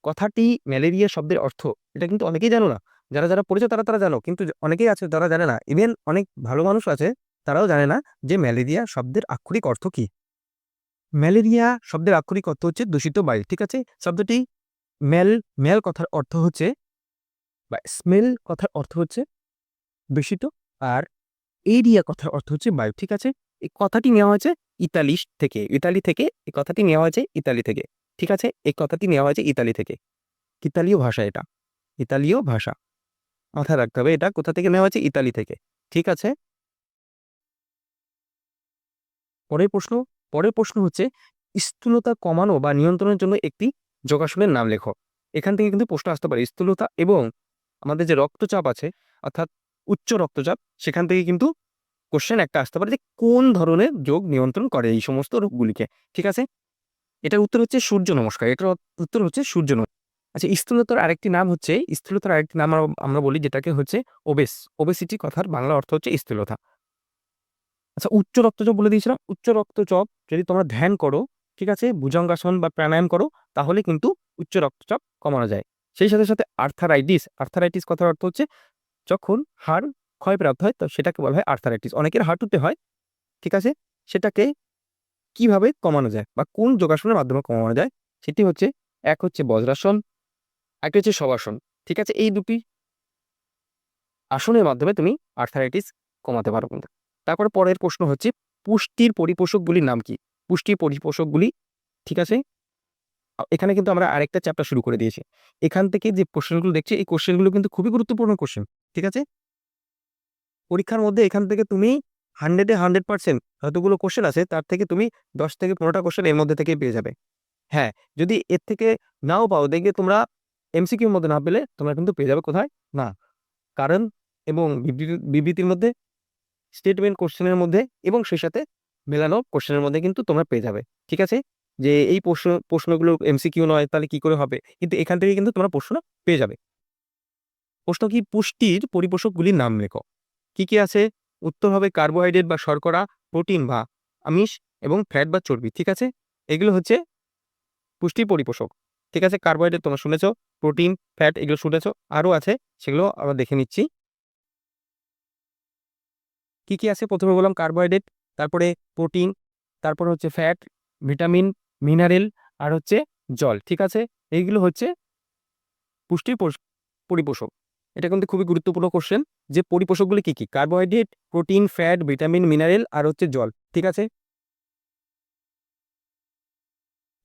কথাটি ম্যালেরিয়া শব্দের অর্থ, এটা কিন্তু অনেকেই জানো না। যারা পড়েছে তারা জানো। কিন্তু অনেকেই আছে যারা জানে না। ইভেন অনেক ভালো মানুষ আছে, তারাও জানে না যে ম্যালেরিয়া শব্দের আক্ষরিক অর্থ কি? ম্যালেরিয়া শব্দের আক্ষরিক অর্থ হচ্ছে দূষিত বায়ু। ঠিক আছে? শব্দটি ম্যাল ম্যাল কথার অর্থ হচ্ছে বা স্মেল কথার অর্থ হচ্ছে দূষিত, আর এরিয়া কথার অর্থ হচ্ছে বায়ু। ঠিক আছে, এই কথাটি নেওয়া হয়েছে ইতালি থেকে এই কথাটি নেওয়া হয়েছে ইতালি থেকে। ঠিক আছে, এই কথাটি নেওয়া হয়েছে ইতালি থেকে। ইতালীয় ভাষা এটা, ইতালীয় ভাষা। মাথায় রাখতে হবে এটা কোথা থেকে নেওয়া হয়েছে? ইতালি থেকে। ঠিক আছে, পরের প্রশ্ন পরের প্রশ্ন হচ্ছে স্থূলতা কমানো বা নিয়ন্ত্রণের জন্য একটি যোগাসনের নাম লেখো। এখান থেকে কিন্তু প্রশ্ন আসতে পারে স্থূলতা এবং আমাদের যে রক্তচাপ আছে, অর্থাৎ উচ্চ রক্তচাপ, সেখান থেকে কিন্তু কোশ্চেন একটা আসতে পারে যে কোন ধরনের যোগ নিয়ন্ত্রণ করে এই সমস্ত রোগগুলিকে। ঠিক আছে, এটার উত্তর হচ্ছে সূর্য নমস্কার। এটার উত্তর হচ্ছে সূর্য নমস্কার। আচ্ছা, স্থূলতার আরেকটি নাম আমরা বলি যেটাকে হচ্ছে ওবেসিটি কথার বাংলা অর্থ হচ্ছে স্থূলতা। আচ্ছা, উচ্চ রক্তচাপ বলে দিয়েছিলাম। উচ্চ রক্তচাপ যদি তোমরা ধ্যান করো, ঠিক আছে, ভুজঙ্গাসন বা প্রাণায়াম করো, তাহলে কিন্তু উচ্চ রক্তচাপ কমানো যায়। সেই সাথে আর্থারাইটিস কথার অর্থ হচ্ছে যখন হাড় ক্ষয়প্রাপ্ত হয় তো সেটাকে বলা হয় আর্থারাইটিস। অনেকের হাঁটুতে হয়। ঠিক আছে, সেটাকে কিভাবে কমানো যায় বা কোন যোগাসনের মাধ্যমে কমানো যায়? সেটি হচ্ছে, এক হচ্ছে বজ্রাসন, একটা হচ্ছে শবাসন। ঠিক আছে, এই দুটি আসনের মাধ্যমে তুমি আর্থারাইটিস কমাতে পারো কিন্তু। তারপরে পরের প্রশ্ন হচ্ছে পুষ্টির পরিপোষকগুলির নাম কি? পুষ্টির পরিপোষকগুলি। ঠিক আছে, এখানে কিন্তু আমরা আরেকটা চ্যাপ্টার শুরু করে দিয়েছি। এখান থেকে যে কোশ্চেনগুলো দেখছি এই কোশ্চেনগুলো কিন্তু খুবই গুরুত্বপূর্ণ কোশ্চেন। ঠিক আছে, পরীক্ষার মধ্যে এখান থেকে তুমি 100 এ 100% যতগুলো কোশ্চেন আছে তার থেকে তুমি 10 থেকে 15টা কোশ্চেন এর মধ্যে থেকেই পেয়ে যাবে। হ্যাঁ, যদি এর থেকে নাও পাও, দেখবে তোমরা এমসিকিউর মধ্যে না পেলে তোমরা কিন্তু পেয়ে যাবে কোথায়? না, কারণ এবং বিবৃতির মধ্যে, স্টেটমেন্ট কোশ্চেনের মধ্যে এবং সেই সাথে মেলানো কোশ্চেনের মধ্যে কিন্তু তোমরা পেয়ে যাবে। ঠিক আছে, যে এই প্রশ্নগুলো এমসিকিউ নয় তাহলে কি করে হবে? কিন্তু এখান থেকে কিন্তু তোমরা প্রশ্ন পেয়ে যাবে। প্রশ্ন কি? পুষ্টির পরিপোষকগুলির নাম লেখো। কি আছে? উত্তর হবে কার্বোহাইড্রেট বা শর্করা, প্রোটিন বা আমিষ, এবং ফ্যাট বা চর্বি, ঠিক আছে? এগুলো হচ্ছে পুষ্টি পরিপোষক, ঠিক আছে? কার্বোহাইড্রেট তোমরা শুনেছো, প্রোটিন, ফ্যাট এগুলো শুনেছো, আরও আছে, সেগুলো আমরা দেখে নিচ্ছি। কি কি আছে? প্রথমে বললাম কার্বোহাইড্রেট, তারপরে প্রোটিন, তারপর হচ্ছে ফ্যাট, ভিটামিন, মিনারেল, আর হচ্ছে জল, ঠিক আছে? এইগুলো হচ্ছে পুষ্টির পরিপোষক। এটা কিন্তু খুবই গুরুত্বপূর্ণ কোশ্চেন, যে পরিপোষকগুলি কি কি? Carbohydrate, protein, fat, vitamin, mineral, আর হচ্ছে জল, ঠিক আছে?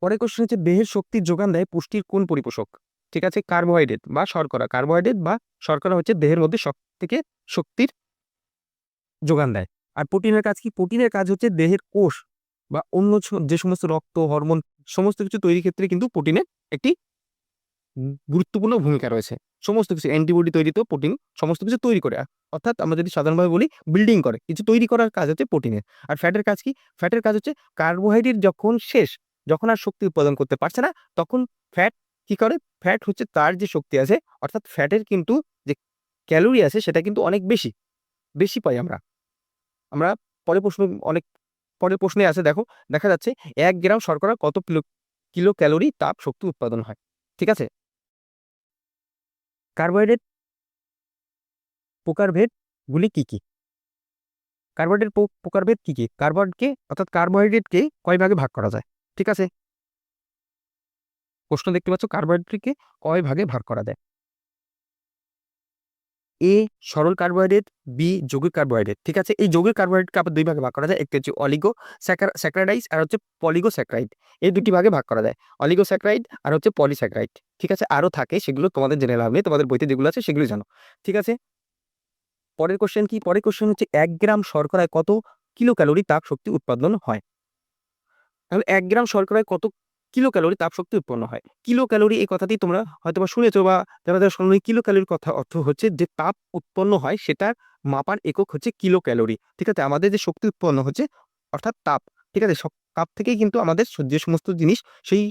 পরের কোশ্চেন হচ্ছে দেহের শক্তির যোগান দেয় পুষ্টির কোন পরিপোষক? ঠিক আছে, কার্বোহাইড্রেট বা শর্করা। কার্বোহাইড্রেট বা শর্করা হচ্ছে দেহের মধ্যে সব থেকে শক্তির যোগান দেয়। আর প্রোটিনের কাজ কি? প্রোটিনের কাজ হচ্ছে দেহের কোষ বা অন্য যে সমস্ত রক্ত, হরমোন, সমস্ত কিছু তৈরির ক্ষেত্রে কিন্তু প্রোটিনের একটি গুরুত্বপূর্ণ ভূমিকা রয়েছে। সমস্ত কিছু অ্যান্টিবডি তৈরিতেও প্রোটিন সমস্ত কিছু তৈরি করে। অর্থাৎ আমরা যদি সাধারণভাবে বলি, বিল্ডিং করে, কিছু তৈরি করার কাজ হচ্ছে প্রোটিনের। আর ফ্যাটের কাজ কি? ফ্যাটের কাজ হচ্ছে কার্বোহাইড্রেট যখন শেষ, যখন আর শক্তি উৎপাদন করতে পারছে না, তখন ফ্যাট কি করে? ফ্যাট হচ্ছে তার যে শক্তি আছে, অর্থাৎ ফ্যাটের কিন্তু যে ক্যালোরি আছে সেটা কিন্তু অনেক বেশি বেশি পাই আমরা। আমরা পরের প্রশ্ন অনেক পরের প্রশ্নে আছে, দেখো, দেখা যাচ্ছে 1 গ্রাম শর্করা কত কিলো ক্যালোরি তাপ শক্তি উৎপাদন হয়, ঠিক আছে? কার্বোহাইড্রেট প্রকারভেদ গুলি কি কি? কার্বোহাইড্রেট প্রকারভেদ কি কি? কার্বোহাইড্রেটকে কয় ভাগে ভাগ করা যায়? ঠিক আছে, প্রশ্ন দেখতে পাচ্ছ, কার্বোহাইড্রেটকে কয় ভাগে ভাগ করা যায়? এ সরল কার্বোহাইড্রেট, বি যৌগিক কার্বোহাইড্রেট, ঠিক আছে? এই যৌগিক কার্বোহাইড্রেটকে আবার দুই ভাগে ভাগ করা যায়, একটি হচ্ছে অলিগো স্যাকারাইড আর হচ্ছে পলিগোস্যাকারাইড। এই দুটি ভাগে ভাগ করা যায়, অলিগোস্যাকারাইড আর হচ্ছে পলিস্যাকারাইড, ঠিক আছে? আরও থাকে, সেগুলো তোমাদের জেনে লাভ নেই, তোমাদের বইতে যেগুলো আছে সেগুলো জানো, ঠিক আছে? পরের কোশ্চেন কি? পরের কোশ্চেন হচ্ছে 1 গ্রাম শর্করায় কত কিলো ক্যালোরি তাপ শক্তি উৎপাদন হয়? তাহলে 1 গ্রাম শর্করায় কত কিলো ক্যালোরি তাপ শক্তি উৎপন্ন হয়? কিলো ক্যালোরি এই কথাটি তোমরা হয়তো বা শুনেছো, বা যারা যারা শোনোনি, কিলো ক্যালোরির কথা অর্থ হচ্ছে যে তাপ উৎপন্ন হয় সেটার মাপার একক হচ্ছে কিলো ক্যালোরি, ঠিক আছে? আমাদের যে শক্তি উৎপন্ন হচ্ছে, অর্থাৎ তাপ, ঠিক আছে? তাপ থেকেই কিন্তু আমাদের যে সমস্ত জিনিস, সেই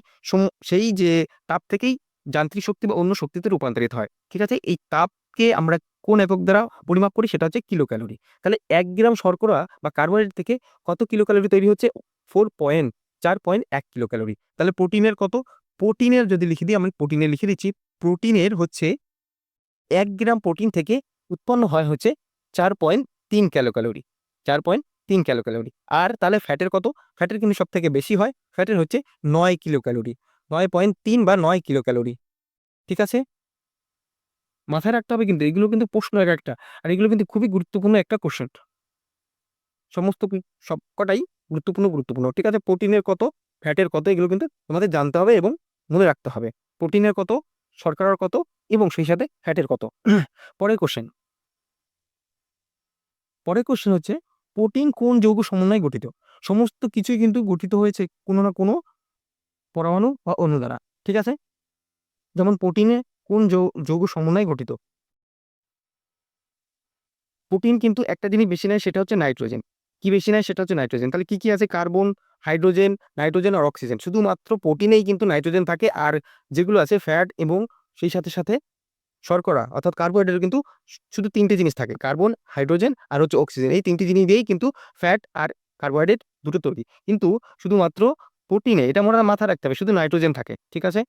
সেই যে তাপ থেকেই যান্ত্রিক শক্তি বা অন্য শক্তিতে রূপান্তরিত হয়, ঠিক আছে? এই তাপকে আমরা কোন একক দ্বারা পরিমাপ করি? সেটা হচ্ছে কিলো ক্যালোরি। তাহলে 1 গ্রাম শর্করা বা কার্বোহাইড্রেট থেকে কত কিলো ক্যালোরি তৈরি হচ্ছে? 4.1 কিলো ক্যালোরি। তাহলে প্রোটিনের কত? প্রোটিনের যদি লিখে দিই, আমি প্রোটিনে লিখে দিচ্ছি, প্রোটিনের হচ্ছে 1 গ্রাম প্রোটিন থেকে উৎপন্ন হয় হচ্ছে 4.3 ক্যালো ক্যালোরি, 4.3 ক্যালো ক্যালোরি। আর তাহলে ফ্যাটের কত? ফ্যাটের কিন্তু সব থেকে বেশি হয়, ফ্যাটের হচ্ছে 9 কিলো ক্যালোরি, 9.3 বা 9 কিলো ক্যালোরি, ঠিক আছে? মাথায় রাখতে হবে কিন্তু, এগুলো কিন্তু প্রশ্ন এক একটা, আর এগুলো কিন্তু খুবই গুরুত্বপূর্ণ একটা কোশ্চেন। সবকটাই গুরুত্বপূর্ণ, ঠিক আছে? প্রোটিনের কত, ফ্যাটের কত, এগুলো কিন্তু তোমাদের জানতে হবে এবং মনে রাখতে হবে। প্রোটিনের কত, শর্করার কত, এবং সেই সাথে ফ্যাটের কত। পরের কোশ্চেন পরের কোশ্চেন হচ্ছে, প্রোটিন কোন যৌগ সমন্বয়ে গঠিত? সমস্ত কিছুই কিন্তু গঠিত হয়েছে কোনো না কোনো পরমাণু বা অণু দ্বারা, ঠিক আছে? যেমন প্রোটিনে কোন যৌগ সমন্বয়ে গঠিত? প্রোটিন কিন্তু একটা জিনিস বেশি নেয়, সেটা হচ্ছে নাইট্রোজেন। কি বেশি নেয়? সেটা হচ্ছে নাইট্রোজেন। তাহলে কি কি আছে? কার্বন, হাইড্রোজেন, নাইট্রোজেন আর অক্সিজেন। শুধুমাত্র প্রোটিনেই কিন্তু নাইট্রোজেন থাকে, আর যেগুলো আছে ফ্যাট এবং সেই সাথে সাথে শর্করা অর্থাৎ কার্বোহাইড্রেট, কিন্তু শুধু তিনটে জিনিস থাকে, কার্বন, হাইড্রোজেন আর হচ্ছে অক্সিজেন। এই তিনটি জিনিস দিয়েই কিন্তু ফ্যাট আর কার্বোহাইড্রেট দুটো তৈরি। কিন্তু শুধুমাত্র প্রোটিনে, এটা মনে মাথায় রাখতে হবে, শুধু নাইট্রোজেন থাকে, ঠিক আছে?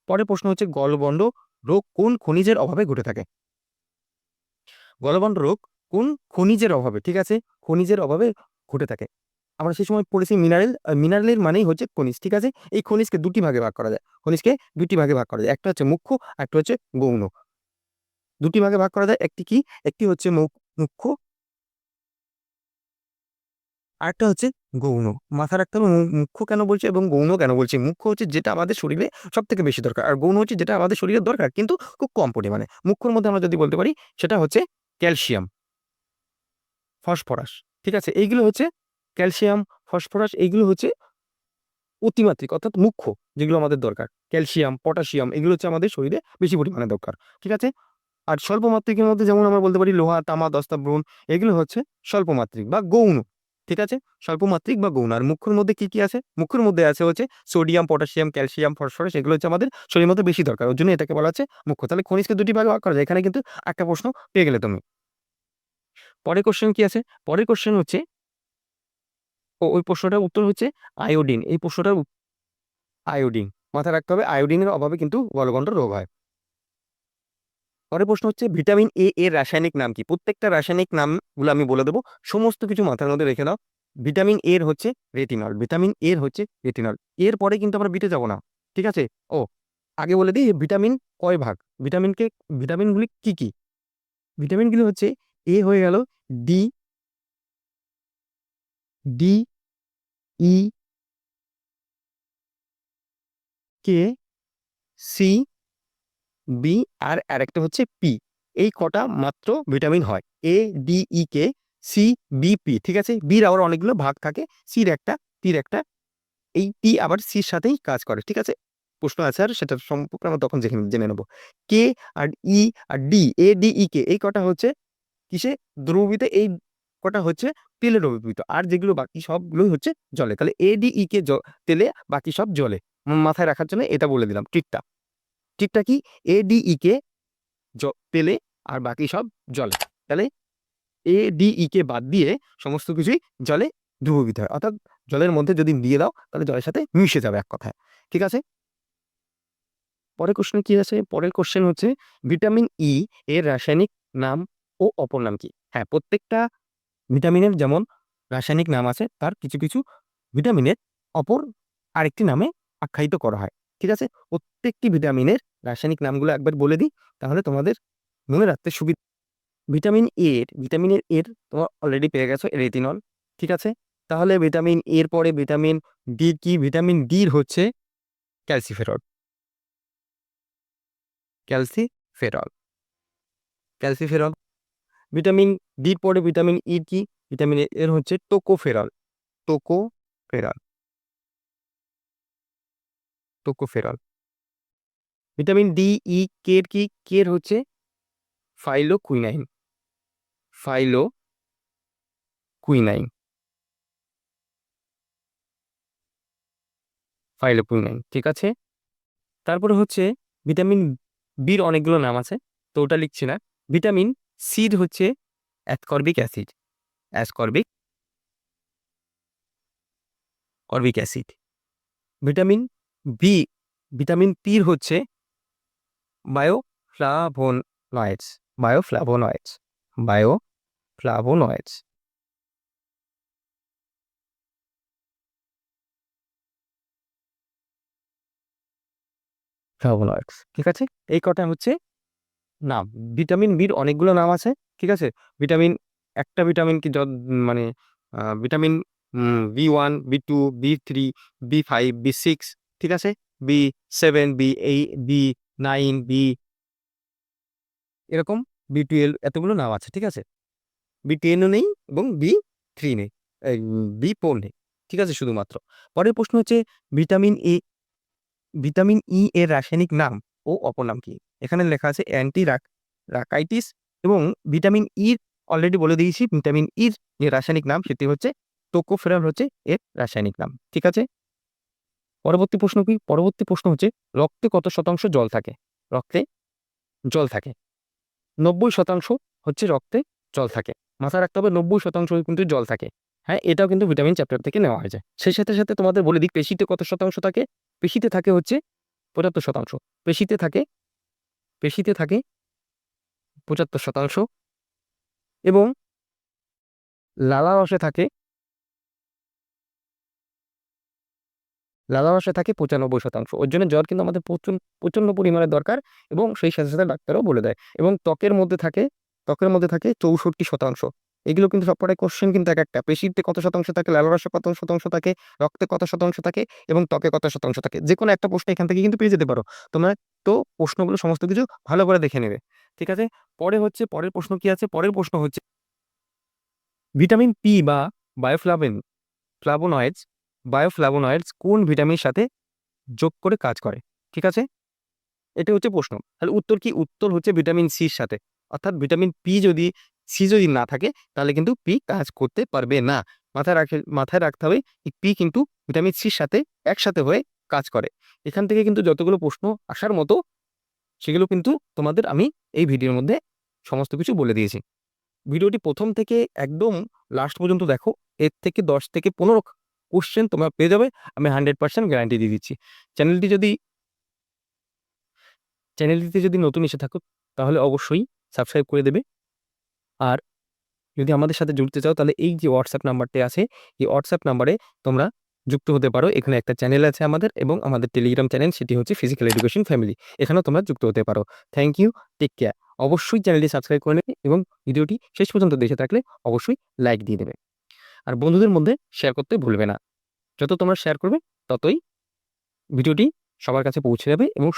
পরের প্রশ্ন হচ্ছে, গলবণ্ড রোগ কোন খনিজের অভাবে ঘটে থাকে? গলবণ্ড রোগ কোন খনিজের অভাবে, ঠিক আছে? খনিজের অভাবে ঘটে থাকে। আমরা সেই সময় পড়েছি মিনারেল, মিনারেলের মানেই হচ্ছে খনিজ, ঠিক আছে? এই খনিজকে দুটি ভাগে ভাগ করা যায়, খনিজকে দুটি ভাগে ভাগ করা যায়, একটা হচ্ছে মুখ্য, একটা হচ্ছে গৌণ। দুটি ভাগে ভাগ করা যায়, একটি কি? একটি হচ্ছে মুখ্য, আরেকটা হচ্ছে গৌণ। মাথায় রাখতে হবে মুখ্য কেন বলছি এবং গৌণ কেন বলছি। মুখ্য হচ্ছে যেটা আমাদের শরীরে সব থেকে বেশি দরকার, আর গৌণ হচ্ছে যেটা আমাদের শরীরে দরকার কিন্তু খুব কম পরিমাণে। মুখ্যর মধ্যে আমরা যদি বলতে পারি, সেটা হচ্ছে ক্যালসিয়াম, ফসফরাস, ঠিক আছে? এইগুলো হচ্ছে ক্যালসিয়াম, ফসফরাস, এইগুলো হচ্ছে অতিমাত্রিক, অর্থাৎ মুখ্য, যেগুলো আমাদের দরকার। ক্যালসিয়াম, পটাশিয়াম, এগুলো হচ্ছে আমাদের শরীরে বেশি পরিমাণে দরকার, ঠিক আছে? আর স্বল্প মাত্রিকের মধ্যে যেমন আমরা বলতে পারি লোহা, তামা, দস্তা, ব্রোন, এগুলো হচ্ছে স্বল্প মাত্রিক বা গৌণ, ঠিক আছে? স্বল্প মাত্রিক বা গৌণ। আর মুখ্যর মধ্যে কি কি আছে? মুখ্যর মধ্যে আছে হচ্ছে সোডিয়াম, পটাশিয়াম, ক্যালসিয়াম, ফসফরাস, এগুলো হচ্ছে আমাদের শরীরের মধ্যে বেশি দরকার, ওর জন্য এটাকে বলা হচ্ছে মুখ্য। তাহলে খনিজকে দুটি ভাগে ভাগ করা যায়, এখানে কিন্তু একটা প্রশ্ন পেয়ে গেলে তুমি। পরের কোশ্চেন কি আছে? পরের কোশ্চেন হচ্ছে, ওই প্রশ্নটার উত্তর হচ্ছে আয়োডিন। এই প্রশ্নটার আয়োডিন মাথায় রাখতে হবে, আয়োডিনের অভাবে কিন্তু গলগণ্ড রোগ হয়। পরের প্রশ্ন হচ্ছে ভিটামিন এ এর রাসায়নিক নাম কি? প্রত্যেকটা রাসায়নিক নামগুলো আমি বলে দেবো, সমস্ত কিছু মাথার মধ্যে রেখে দাও। ভিটামিন এর হচ্ছে রেটিনল, ভিটামিন এর হচ্ছে রেটিনল। এর পরে কিন্তু আমরা বিটে যাব না, ঠিক আছে? ও আগে বলে দিই ভিটামিন কয় ভাগ, ভিটামিনকে, ভিটামিনগুলি কি কি? ভিটামিনগুলি হচ্ছে এ হয়ে গেল, ডি, ডি, ই, কে, সি, বি, আর আরেকটা হচ্ছে পি। এই কটা মাত্র ভিটামিন হয়, A, D, E, K, C, B, P, ঠিক আছে? বির আবার অনেকগুলো ভাগ থাকে, সির একটা, টির একটা, এই টি আবার সির সাথেই কাজ করে, ঠিক আছে? প্রশ্ন আছে আর সেটা সম্পর্কে আমরা তখন জেনে নেবো। কে আর ই আর ডি, এ, ডি, ই, কে, এই কটা হচ্ছে কিসে দ্রবীভূত, এই কটা হচ্ছে তেলে দ্রবীভূত, আর যেগুলো বাকি সবগুলোই হচ্ছে জলে। তাহলে এ, ডি, ই, কে তেলে, বাকি সব জলে। মাথায় রাখার জন্য এটা বলে দিলাম ট্রিকটা। ট্রিকটা কি? এ, ডি, ই, কে তেলে, আর বাকি সব জলে। তাহলে এ, ডি, ই, কে বাদ দিয়ে সমস্ত কিছুই জলে দ্রবীভূত হয়, অর্থাৎ জলের মধ্যে যদি দিয়ে দাও তাহলে জলের সাথে মিশে যাবে এক কথায়, ঠিক আছে? পরের কোশ্চেন কি আছে? পরের কোশ্চেন হচ্ছে ভিটামিন ই এর রাসায়নিক নাম ও অপর নাম কি? হ্যাঁ, প্রত্যেকটা ভিটামিনের যেমন রাসায়নিক নাম আছে, তার কিছু কিছু ভিটামিনের অপর আরেকটি নামে আখ্যায়িত করা হয়, ঠিক আছে? প্রত্যেকটি ভিটামিনের রাসায়নিক নামগুলো একবার বলে দিই, তাহলে তোমাদের মনে রাখতে সুবিধা। ভিটামিনের এর তোমার অলরেডি পেয়ে গেছো, রেটিনল, ঠিক আছে? তাহলে ভিটামিন এর পরে ভিটামিন ডি কি? ভিটামিন ডির হচ্ছে ক্যালসিফেরল, ক্যালসিফেরল, ক্যালসিফেরল। ভিটামিন ডির পরে ভিটামিন ই কি? ভিটামিন এর হচ্ছে tocopherol, tocopherol, tocopherol. Vitamin D, E, K এর কি? কে এর হচ্ছে ফাইলোকুইনাইন, ফাইলোকুইনাইন, ফাইলোকুইনাইন, ঠিক আছে? তারপরে হচ্ছে ভিটামিন বির অনেকগুলো নাম আছে, তো ওটা লিখছি না। ভিটামিন সির হচ্ছে অ্যাসকর্বিক অ্যাসিড, অ্যাসকর্বিক, কর্বিক অ্যাসিড। ভিটামিন বি, ভিটামিন পির হচ্ছে বায়োফ্লাভোনয়েডস, বায়োফ্লাভোনয়েডস, বায়োফ্লাভোনয়েডস, ফ্লাভোনয়েডস, ঠিক আছে? এই কটা হচ্ছে নাম। ভিটামিন বির অনেকগুলো নাম আছে, ঠিক আছে? ভিটামিন, একটা ভিটামিন কি মানে vitamin B 1, B 2, B 3, B 5, B 6, ঠিক আছে? বি 7, বি 8, বি 9, এরকম বি 12, এতগুলো নাম আছে, ঠিক আছে? বি 10ও নেই এবং বি 3 নেই, বি 4 নেই, ঠিক আছে? শুধুমাত্র। পরের প্রশ্ন হচ্ছে ভিটামিন এ, ভিটামিন ই এর রাসায়নিক নাম ও অপর নাম কি? এখানে লেখা আছে অ্যান্টি রাকাইটিস, এবং ভিটামিন ই অলরেডি বলে দিয়েছি, ভিটামিন ইর যে রাসায়নিক নাম সেটি হচ্ছে টোকোফেরল, হচ্ছে এর রাসায়নিক নাম, ঠিক আছে? পরবর্তী প্রশ্ন কি? পরবর্তী প্রশ্ন হচ্ছে রক্তে কত শতাংশ জল থাকে? রক্তে জল থাকে 90% হচ্ছে রক্তে জল থাকে। মাথায় রাখতে হবে 90% কিন্তু জল থাকে। হ্যাঁ, এটাও কিন্তু ভিটামিন চ্যাপ্টার থেকে নেওয়া হয়েছে। সেই সাথে সাথে তোমাদের বলে দিই পেশিতে কত শতাংশ থাকে? পেশিতে থাকে হচ্ছে 75%। পেশিতে থাকে, পেশিতে থাকে 75%, এবং লালারসে থাকে, লালারসে থাকে 95%। ওর জন্য জল কিন্তু আমাদের প্রচুর, প্রচন্ড পরিমাণে দরকার, এবং সেই সাথে সাথে ডাক্তারও বলে দেয়। এবং ত্বকের মধ্যে থাকে, ত্বকের মধ্যে থাকে 64%। এগুলো কিন্তু সবকটাই কোশ্চেন কিন্তু এক একটা। পেশিতে কত শতাংশ থাকে, লালারসে কত শতাংশ থাকে, রক্তে কত শতাংশ থাকে, এবং ত্বকে কত শতাংশ থাকে। যে কোনো একটা প্রশ্ন এখান থেকে কিন্তু পেয়ে যেতে পারো তোমরা। তো প্রশ্নগুলো সমস্ত কিছু ভালো করে দেখে নেবে, ঠিক আছে? পরে হচ্ছে, পরের প্রশ্ন কি আছে? পরের প্রশ্ন হচ্ছে ভিটামিন পি বা বায়োফ্লাভিন, ফ্লাভোনয়েডস, বায়োফ্লাভোনয়েডস কোন ভিটামিনের সাথে যোগ করে কাজ করে, ঠিক আছে? এটা হচ্ছে প্রশ্ন। তাহলে উত্তর কি? উত্তর হচ্ছে ভিটামিন সির সাথে। অর্থাৎ ভিটামিন পি যদি, সি যদি না থাকে তাহলে কিন্তু পি কাজ করতে পারবে না। মাথায় রাখতে হবে এই পি কিন্তু ভিটামিন সির সাথে একসাথে হয়ে কাজ করে। এখান থেকে কিন্তু যতগুলো প্রশ্ন আসার মতো সেগুলো কিন্তু তোমাদের আমি এই ভিডিওর মধ্যে সমস্ত কিছু বলে দিয়েছি। ভিডিওটি প্রথম থেকে একদম লাস্ট পর্যন্ত দেখো, এর থেকে 10 থেকে 15 কোশ্চেন তোমরা পেয়ে যাবে, আমি 100% গ্যারান্টি দিয়ে দিচ্ছি। চ্যানেলটিতে যদি নতুন এসে থাকো তাহলে অবশ্যই সাবস্ক্রাইব করে দেবে। আর যদি আমাদের সাথে জুড়তে চাও তাহলে এই যে হোয়াটসঅ্যাপ নাম্বারটি আছে, এই হোয়াটসঅ্যাপ নাম্বারে তোমরা যুক্ত হতে পারো। এখানে একটা চ্যানেল আছে আমাদের, এবং আমাদের টেলিগ্রাম চ্যানেল, সেটি হচ্ছে ফিজিক্যাল এডুকেশন ফ্যামিলি। এখানেও তোমরা যুক্ত হতে পারো। Thank you, take care. অবশ্যই চ্যানেলটি সাবস্ক্রাইব করে নেবে, এবং ভিডিওটি শেষ পর্যন্ত দেখে থাকলে অবশ্যই লাইক দিয়ে দেবে। আর বন্ধুদের মধ্যে শেয়ার করতে ভুলবে না। যত তোমরা শেয়ার করবে ততই ভিডিওটি সবার কাছে পৌঁছে যাবে, এবং